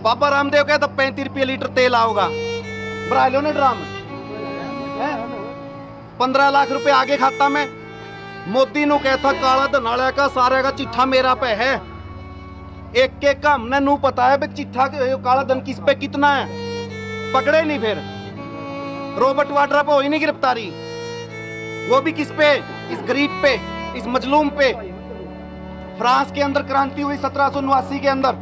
बाबा रामदेव कहता 35 रुपये लीटर तेल आओगा, बना लो ना ड्राम। 15 लाख रुपए आगे खाता में। मोदी नु कहता काला धनाला का सारे का चिट्ठा मेरा पे है। एक एक का हमने नू पता है चिट्ठा काला धन किस पे कितना है, पकड़े नहीं फिर। रॉबर्ट वाड्रा पे हुई नहीं गिरफ्तारी, वो भी किस पे, इस गरीब पे, इस मजलूम पे। फ्रांस के अंदर क्रांति हुई 1789 के अंदर,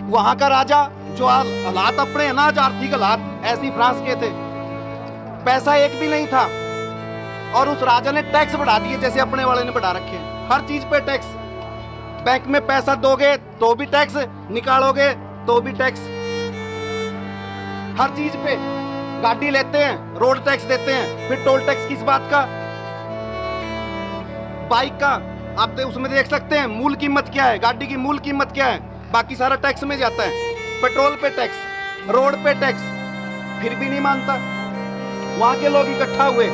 वहां का राजा जो हालात अपने है ना, आर्थिक हालात ऐसी फ्रांस के थे, पैसा एक भी नहीं था और उस राजा ने टैक्स बढ़ा दिए जैसे अपने वाले ने बढ़ा रखे। हर चीज पे टैक्स, बैंक में पैसा दोगे तो भी टैक्स, निकालोगे तो भी टैक्स, हर चीज पे। गाड़ी लेते हैं रोड टैक्स देते हैं, फिर टोल टैक्स किस बात का, बाइक का आप उसमें देख सकते हैं मूल कीमत क्या है, गाड़ी की मूल कीमत क्या है, बाकी सारा टैक्स में जाता है। पेट्रोल पे टैक्स, रोड पे टैक्स, फिर भी नहीं मानता। वहां के लोग इकट्ठा हुए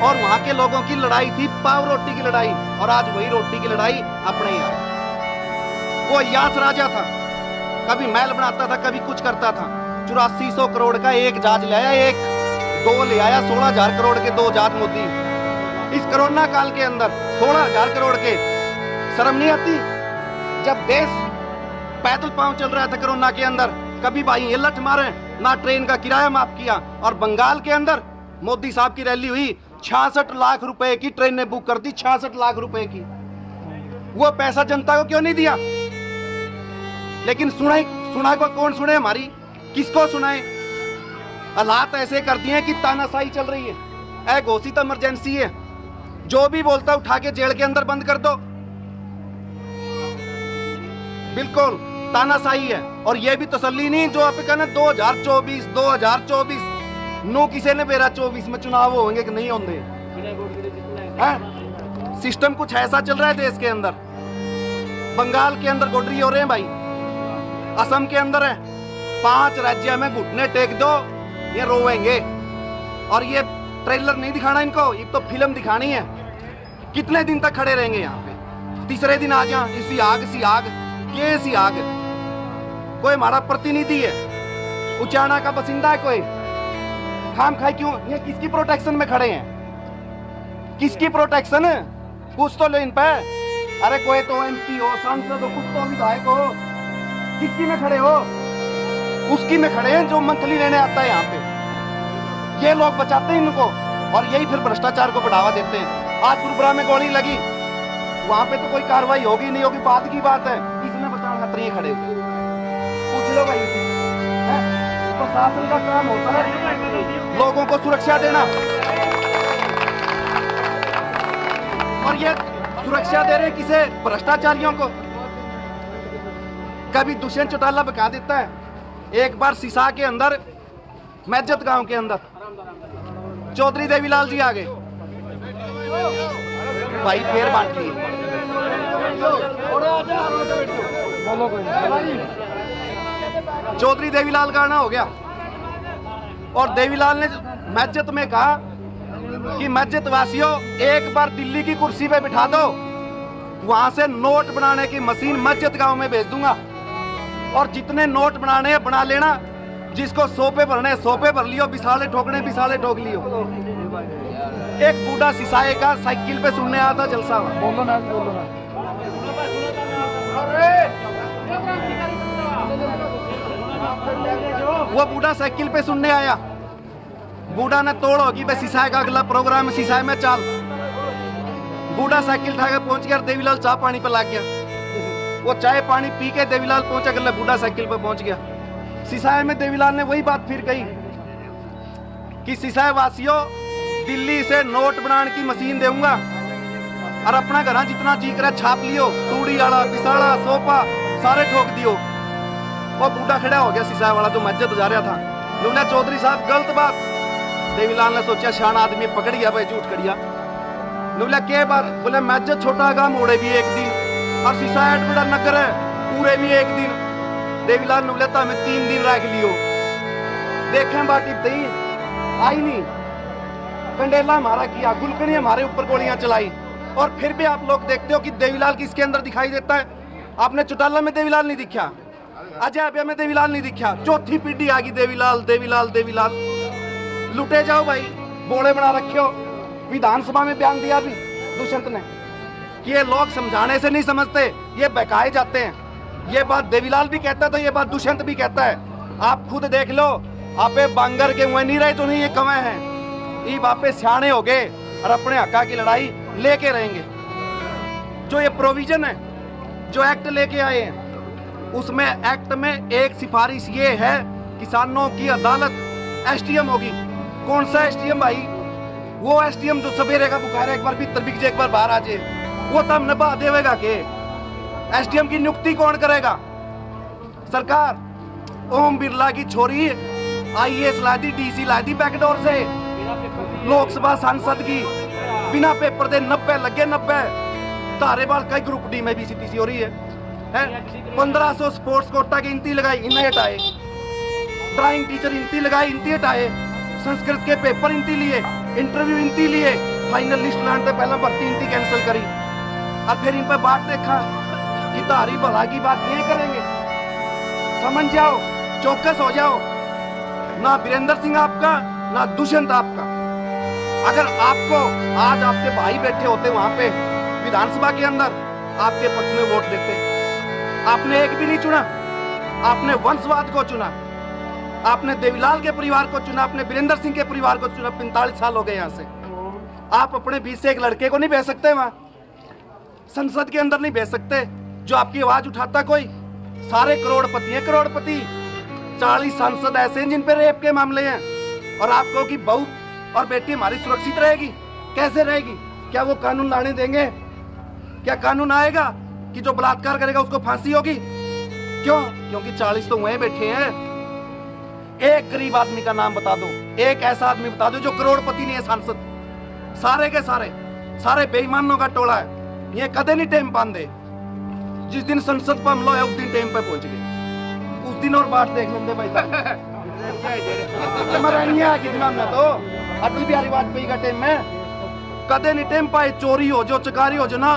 और वहां के लोगों की लड़ाई थी पाव रोटी की लड़ाई, और आज वही रोटी की लड़ाई अपने यहाँ। वो यास राजा था, कभी महल बनाता था, कभी कुछ करता था। 8400 करोड़ का एक जहाज ले आया, एक दो ले आया, 16,000 करोड़ के 2 जहाज मोदी। इस कोरोना काल के अंदर 16,000 करोड़ के, शर्म नहीं आती? जब देश पैदल पांव चल रहा था कोरोना के अंदर, कभी भाई ये लठ मारे ना, ट्रेन का किराया माफ किया। और बंगाल के अंदर मोदी साहब की रैली हुई, 66 लाख रुपए की ट्रेन ने बुक कर दी, 66 लाख रुपए की। वो पैसा जनता को क्यों नहीं दिया? लेकिन सुना को कौन सुने हमारी, किसको सुनाए? हालात ऐसे कर दिए कि तानाशाही चल रही है, घोषित इमरजेंसी है, जो भी बोलता उठा के जेल के अंदर बंद कर दो। बिल्कुल तानाशाही है। और ये भी तसल्ली नहीं जो आप कहना 2024 नो किसी ने मेरा 24 में चुनाव होंगे कि नहीं होंगे। सिस्टम कुछ ऐसा चल रहा है देश के अंदर। बंगाल के अंदर गोडरी हो रहे हैं भाई, असम के अंदर है, 5 राज्य में घुटने टेक दो ये रोवेंगे। और ये ट्रेलर नहीं दिखाना इनको, ये तो फिल्म दिखानी है। कितने दिन तक खड़े रहेंगे यहाँ पे? तीसरे दिन आ जा इसी आग कैसी आग। कोई हमारा प्रतिनिधि है, उचाना का बसिंदा है कोई, खाम खाई क्यों? ये किसकी प्रोटेक्शन में खड़े हैं? किसकी प्रोटेक्शन? कुछ तो लो इन पे। अरे कोई तो एमपी हो, सांसद हो, कुछ तो विधायक हो, किसकी में खड़े हो? उसकी में खड़े हैं जो मंथली लेने आता है यहाँ पे। ये लोग बचाते हैं इनको और यही फिर भ्रष्टाचार को बढ़ावा देते हैं। आज सुरबरा में गोली लगी, वहां पे तो कोई कार्रवाई होगी नहीं होगी, बात की बात है, इसने बचाने खतरे खड़े हुए। पूछ लो भाई, प्रशासन का काम होता है लोगों को सुरक्षा देना, और ये सुरक्षा दे रहे किसे? भ्रष्टाचारियों को। कभी दुष्यंत चौटाला बता देता है, एक बार सिसा के अंदर मैजत गांव के अंदर चौधरी देवीलाल जी आ गए, भाई फेर बांट लिए। चौधरी देवीलाल का आना हो गया और देवीलाल ने मैजत में कहा कि मैजत वासियों एक बार दिल्ली की कुर्सी पे बिठा दो, वहां से नोट बनाने की मशीन मैजत गांव में भेज दूंगा, और जितने नोट बनाने हैं बना लेना, जिसको 100 पे भरने 100 पे भर लियो, बिसाले ठोकने बिसाले ठोक लियो। एक बूढ़ा सिसाए का साइकिल पे सुनने आया था जलसा। बोलो ना। वो बूढ़ा साइकिल पे सुनने आया, बूढ़ा ने तोड़ होगी भाई सिसाए का अगला प्रोग्राम है, सिसाए में चाल। बूढ़ा साइकिल उठा के पहुंच गया, देवीलाल चाय पानी पे ला गया। वो चाय पानी पी के देवीलाल पहुंचा, अगला बूढ़ा साइकिल पे पहुंच गया। सिसाए में देवीलाल ने वही बात फिर कही कि सिसाए वासियों दिल्ली से नोट बनाने की मशीन दूंगा और अपना घर जितना जी करे छाप लियो, तूड़ी वाला पिसाड़ा सोपा सारे ठोक दियो। वो बूढ़ा खड़ा हो गया सिसाए वाला जो मस्जिद जा रहा था, बोला चौधरी साहब गलत बात। देवीलाल ने सोचा शान आदमी पकड़ गया भाई झूठ करिया। बोला क्या बात? बोले मस्जिद छोटा काम मोड़े भी एक दिन और सिसाए बड़ा नगर है पूरे भी एक दिन। देवीलाल ने बोला तो हमें 3 दिन रख लियो, देखें बाटी दही आई नहीं, कंडेला हमारा किया, गुलकड़ी हमारे ऊपर गोलियां चलाई। और फिर भी आप लोग देखते हो कि देवीलाल किसके अंदर दिखाई देता है? आपने चौटाला में देवीलाल नहीं दिखा, अजय अभी में देवीलाल नहीं दिखा, चौथी पीढ़ी आ गई देवीलाल देवीलाल देवीलाल। लुटे जाओ भाई, बोले बना रखे हो। विधानसभा में बयान दिया भी दुष्यंत ने कि ये लोग समझाने से नहीं समझते, ये बहकाए जाते हैं। ये बात देवीलाल भी कहता है तो ये बात दुष्यंत भी कहता है। आप खुद देख लो, आपे बांगर के मुँह नहीं रहे तो नहीं ये कमे हैं। ये बापे सियाने हो गए और अपने हक्का की लड़ाई लेके रहेंगे। जो ये प्रोविजन है, जो एक्ट लेके आए हैं, उसमें एक्ट में एक सिफारिश ये है, किसानों की अदालत एसटीएम होगी। कौन सा एसटीएम भाई? वो एसटीएम जो सवेरे का बुखार एक बार भीतर बिक जाए, एक बार बाहर आ जाए, वो तब निभा देवेगा के? एसटीएम की नियुक्ति कौन करेगा? सरकार। ओम बिरला की छोरी आईएएस ला दी, डीसी ला दी बैकडोर से। लोकसभा सांसद की बिना पेपर दे 90 लगे, 90 धारेवाल का ग्रुप डी में भी सीटी हो रही है। 1500 स्पोर्ट्स कोटा की इंती लगाई, इन्हें हटाए। ड्राइंग टीचर इंती लगाई, इंती हटाए। संस्कृत के पेपर इंती लिए, इंटरव्यू इंती लिए, फाइनल लिस्ट लाने से पहले भर्ती इंती कैंसिल करी। अब फिर इन पर बात देखा कि धारी भला की बात नहीं करेंगे। समझ जाओ, चौकस हो जाओ। ना वीरेंद्र सिंह आपका, ना दुष्यंत आपका। अगर आपको आज आपके भाई बैठे होते वहां पे विधानसभा के अंदर, आपके पक्ष में वोट देते। आपने एक भी नहीं चुना, आपने वंशवाद को चुना, आपने देवीलाल के परिवार को चुना, आपने वीरेंद्र सिंह के परिवार को चुना। 45 साल हो गए यहाँ से। आप अपने बीच से एक लड़के को नहीं भेज सकते वहां, संसद के अंदर नहीं भेज सकते जो आपकी आवाज उठाता कोई? सारे करोड़पति हैं, करोड़पति। 40 सांसद ऐसे हैं जिन पे रेप के मामले हैं, और आप कहो कि बहू और बेटी हमारी सुरक्षित रहेगी? कैसे रहेगी? क्या वो कानून लाने देंगे? क्या कानून आएगा कि जो बलात्कार करेगा उसको फांसी होगी? क्यों? क्योंकि 40 तो वहीं बैठे हैं। एक गरीब आदमी का नाम बता दो, एक ऐसा आदमी बता दो जो करोड़पति नहीं है सांसद। सारे के सारे बेईमानों का टोला है। ये कदे नहीं टेम पांदे। जिस दिन संसद पर हमला है उस दिन टेम पे पहुंच गए। उस दिन और बात देख लेंगे भाई। में तो अटल बिहारी वाजपेयी का टेम में कदे नहीं टेम पाए। चोरी हो जो, चकारी हो जो ना,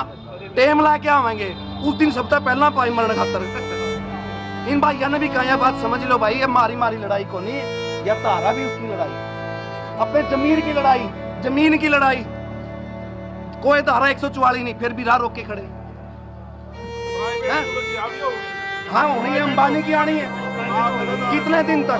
टेम ला के आवेंगे उस दिन सबसे पहला पाई मरण खातर। इन भाइयों ने भी कहा यह बात समझ लो भाई, ये मारी मारी लड़ाई को नहीं, यह तारा भी उसकी लड़ाई, अपने जमीन की लड़ाई, जमीन की लड़ाई। कोई धारा 144 नहीं, फिर भी राह रोक के खड़े। हाँ होनी है, अंबानी की आनी है। कितने दिन तक?